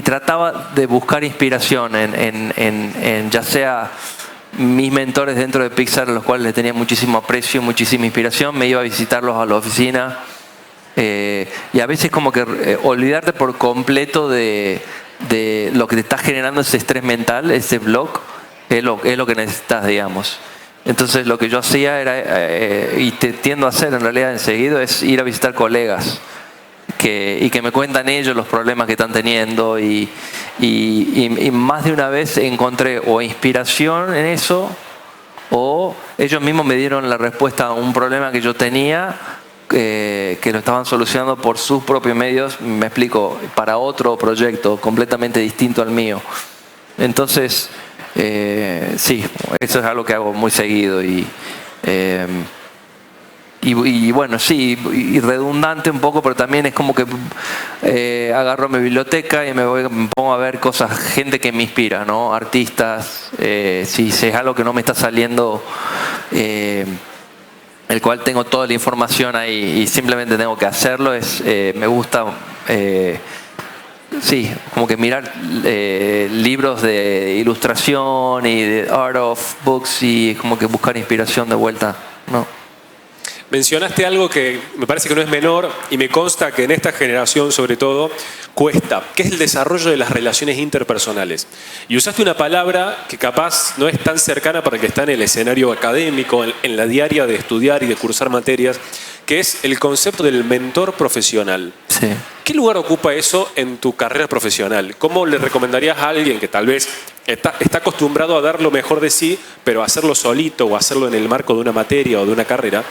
trataba de buscar inspiración en ya sea mis mentores dentro de Pixar, a los cuales les tenía muchísimo aprecio, muchísima inspiración. Me iba a visitarlos a la oficina y a veces como que olvidarte por completo de lo que te está generando ese estrés mental, ese block, es lo que necesitas, digamos. Entonces lo que yo hacía era, y te tiendo a hacer en realidad enseguida, es ir a visitar colegas y que me cuentan ellos los problemas que están teniendo, y más de una vez encontré o inspiración en eso, o ellos mismos me dieron la respuesta a un problema que yo tenía, que lo estaban solucionando por sus propios medios, me explico, para otro proyecto completamente distinto al mío. Entonces, sí, eso es algo que hago muy seguido y bueno, sí, y redundante un poco, pero también es como que agarro mi biblioteca y me pongo a ver cosas, gente que me inspira, ¿no? Artistas, si es algo que no me está saliendo, el cual tengo toda la información ahí y simplemente tengo que hacerlo, me gusta, sí, como que mirar libros de ilustración y de art of books y como que buscar inspiración de vuelta, ¿no? Mencionaste algo que me parece que no es menor y me consta que en esta generación sobre todo cuesta, que es el desarrollo de las relaciones interpersonales. Y usaste una palabra que capaz no es tan cercana para el que está en el escenario académico, en la diaria de estudiar y de cursar materias, que es el concepto del mentor profesional. Sí. ¿Qué lugar ocupa eso en tu carrera profesional? ¿Cómo le recomendarías a alguien que tal vez está acostumbrado a dar lo mejor de sí, pero hacerlo solito o hacerlo en el marco de una materia o de una carrera,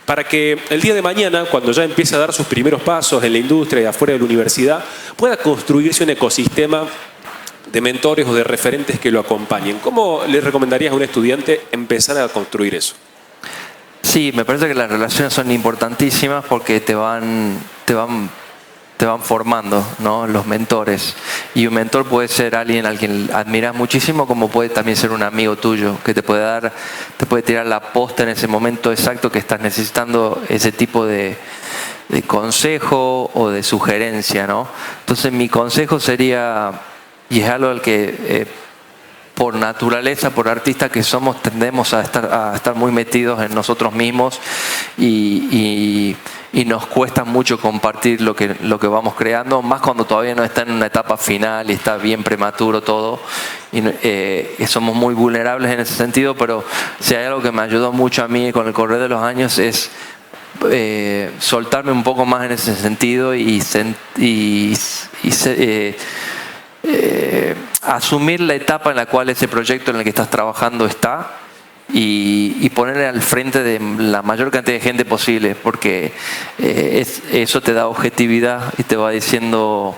para que el día de mañana, cuando ya empiece a dar sus primeros pasos en la industria y afuera de la universidad, pueda construirse un ecosistema de mentores o de referentes que lo acompañen? ¿Cómo le recomendarías a un estudiante empezar a construir eso? Sí, me parece que las relaciones son importantísimas porque te van formando, ¿no? Los mentores. Y un mentor puede ser alguien al quien admiras muchísimo, como puede también ser un amigo tuyo que te puede tirar la posta en ese momento exacto que estás necesitando ese tipo de consejo o de sugerencia, ¿no? Entonces mi consejo sería, y es algo al que por naturaleza, por artistas que somos, tendemos a estar muy metidos en nosotros mismos y nos cuesta mucho compartir lo que vamos creando, más cuando todavía no está en una etapa final y está bien prematuro todo. Y somos muy vulnerables en ese sentido, pero si hay algo que me ayudó mucho a mí con el correr de los años es soltarme un poco más en ese sentido y asumir la etapa en la cual ese proyecto en el que estás trabajando está y ponerle al frente de la mayor cantidad de gente posible, porque eso te da objetividad y te va diciendo,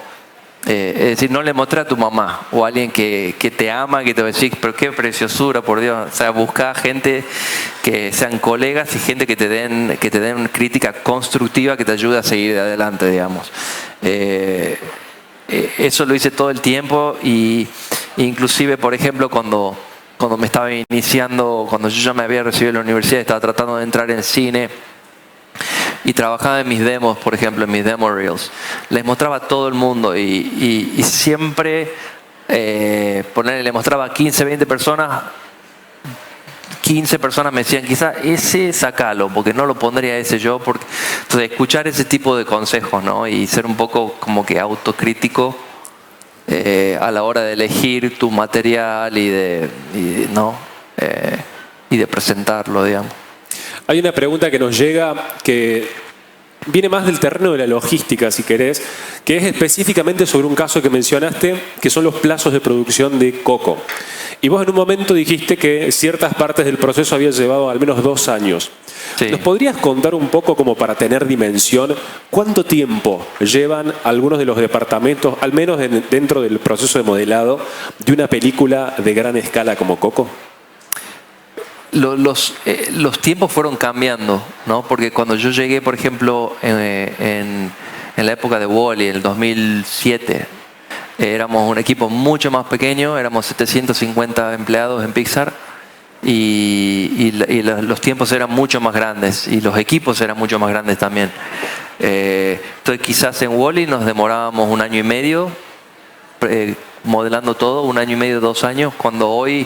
es decir, no le mostré a tu mamá o a alguien que te ama, que te va a decir, pero qué preciosura, por Dios. O sea, busca gente que sean colegas y gente que te den crítica constructiva que te ayude a seguir adelante, digamos. Eso lo hice todo el tiempo y inclusive, por ejemplo, cuando cuando me estaba iniciando, cuando yo ya me había recibido en la universidad, estaba tratando de entrar en cine y trabajaba en mis demos, por ejemplo, en mis demo reels. Les mostraba a todo el mundo y siempre le mostraba a 15, 20 personas. 15 personas me decían, quizá ese sacalo, porque no lo pondría ese yo. Entonces, escuchar ese tipo de consejos, ¿no? Y ser un poco como que autocrítico a la hora de elegir tu material y de presentarlo, digamos. Hay una pregunta que nos llega que viene más del terreno de la logística, si querés, que es específicamente sobre un caso que mencionaste, que son los plazos de producción de Coco. Y vos en un momento dijiste que ciertas partes del proceso habían llevado al menos 2 años. Sí. ¿Nos podrías contar un poco, como para tener dimensión, cuánto tiempo llevan algunos de los departamentos, al menos dentro del proceso de modelado, de una película de gran escala como Coco? Los tiempos fueron cambiando, ¿no? Porque cuando yo llegué, por ejemplo, en la época de Wall-E, en el 2007, éramos un equipo mucho más pequeño, éramos 750 empleados en Pixar y los tiempos eran mucho más grandes y los equipos eran mucho más grandes también. Entonces quizás en Wall-E nos demorábamos 1 año y medio modelando todo, 1 año y medio, 2 años, cuando hoy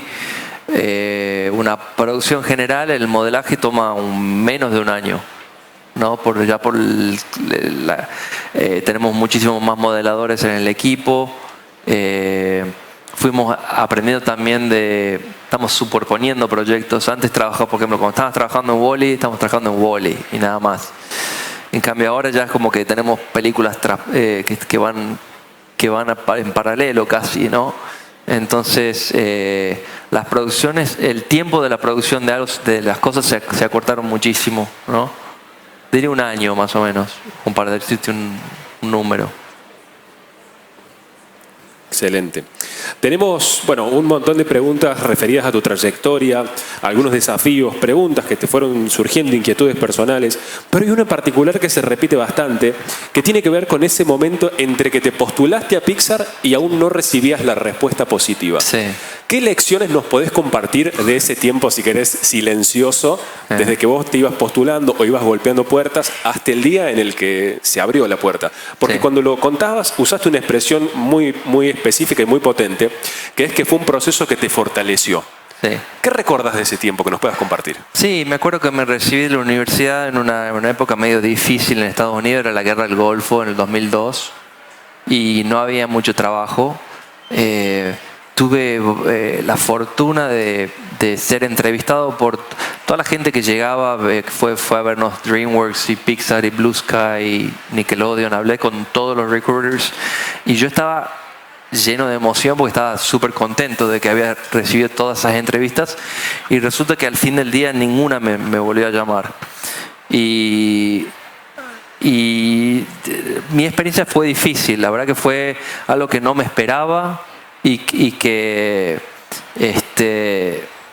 una producción general, el modelaje toma menos de 1 año, ¿no? Tenemos muchísimos más modeladores en el equipo. Fuimos aprendiendo también estamos superponiendo proyectos. Antes trabajaba, por ejemplo, cuando estábamos trabajando en Wall-E, estamos trabajando en Wall-E y nada más. En cambio ahora ya es como que tenemos películas que van en paralelo casi, ¿no? Entonces, las producciones, el tiempo de la producción de las cosas se acortaron muchísimo, ¿no? Diría 1 año más o menos, para decirte un número. Excelente. Tenemos, un montón de preguntas referidas a tu trayectoria, algunos desafíos, preguntas que te fueron surgiendo, inquietudes personales, pero hay una en particular que se repite bastante, que tiene que ver con ese momento entre que te postulaste a Pixar y aún no recibías la respuesta positiva. Sí. ¿Qué lecciones nos podés compartir de ese tiempo, si querés, silencioso, desde que vos te ibas postulando o ibas golpeando puertas hasta el día en el que se abrió la puerta? Porque cuando lo contabas, usaste una expresión muy, muy específica y muy potente, que es que fue un proceso que te fortaleció. Sí. ¿Qué recuerdas de ese tiempo que nos puedas compartir? Sí, me acuerdo que me recibí de la universidad en una época medio difícil en Estados Unidos, era la guerra del Golfo en el 2002, y no había mucho trabajo. Tuve la fortuna de ser entrevistado por toda la gente que llegaba, fue a vernos DreamWorks y Pixar y Blue Sky y Nickelodeon. Hablé con todos los recruiters y yo estaba lleno de emoción porque estaba súper contento de que había recibido todas esas entrevistas, y resulta que al fin del día ninguna me volvió a llamar. Y mi experiencia fue difícil, la verdad que fue algo que no me esperaba y que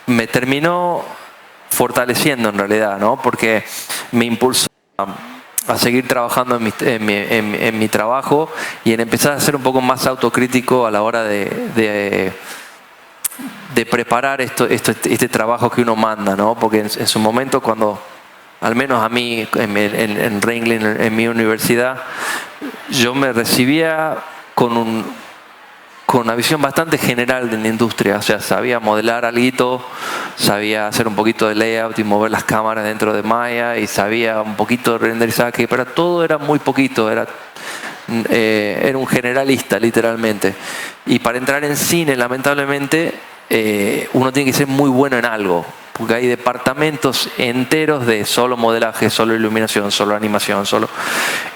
me terminó fortaleciendo en realidad, ¿no? Porque me impulsó a seguir trabajando en mi trabajo y en empezar a ser un poco más autocrítico a la hora de preparar este trabajo que uno manda, ¿no? Porque en su momento, cuando, al menos a mí, en Ringling, en mi universidad, yo me recibía con una visión bastante general de la industria. O sea, sabía modelar algo, sabía hacer un poquito de layout y mover las cámaras dentro de Maya, y sabía un poquito de renderizaje, pero todo era muy poquito, era un generalista literalmente. Y para entrar en cine, lamentablemente, uno tiene que ser muy bueno en algo, porque hay departamentos enteros de solo modelaje, solo iluminación, solo animación,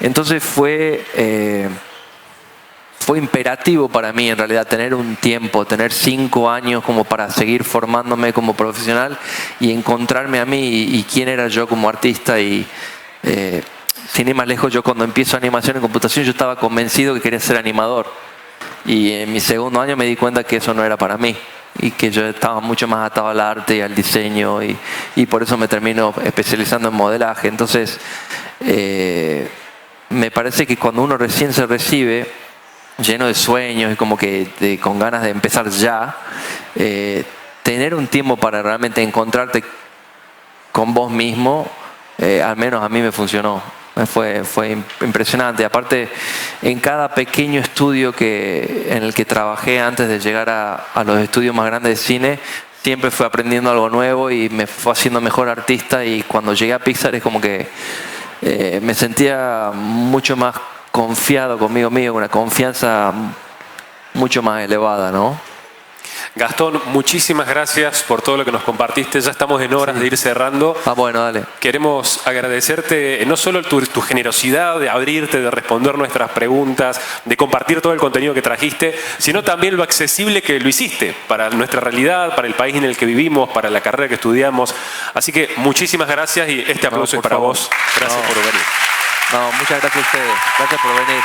Entonces fue imperativo para mí en realidad tener un tiempo, tener 5 años como para seguir formándome como profesional y encontrarme a mí y quién era yo como artista. Y sin ir más lejos, yo cuando empiezo animación en computación, yo estaba convencido que quería ser animador, y en mi 2.º año me di cuenta que eso no era para mí y que yo estaba mucho más atado al arte y al diseño, y por eso me termino especializando en modelaje. Entonces me parece que cuando uno recién se recibe, lleno de sueños y como que con ganas de empezar ya, tener un tiempo para realmente encontrarte con vos mismo, al menos a mí me funcionó. Fue impresionante. Aparte, en cada pequeño estudio en el que trabajé antes de llegar a los estudios más grandes de cine, siempre fui aprendiendo algo nuevo y me fue haciendo mejor artista. Y cuando llegué a Pixar es como que me sentía mucho más confiado conmigo mismo, una confianza mucho más elevada, ¿no? Gastón, muchísimas gracias por todo lo que nos compartiste. Ya estamos en horas de ir cerrando. Bueno, dale. Queremos agradecerte no solo tu generosidad de abrirte, de responder nuestras preguntas, de compartir todo el contenido que trajiste, sino también lo accesible que lo hiciste para nuestra realidad, para el país en el que vivimos, para la carrera que estudiamos. Así que muchísimas gracias y este aplauso es para vos. Gracias por venir. Muchas gracias a ustedes. Gracias por venir.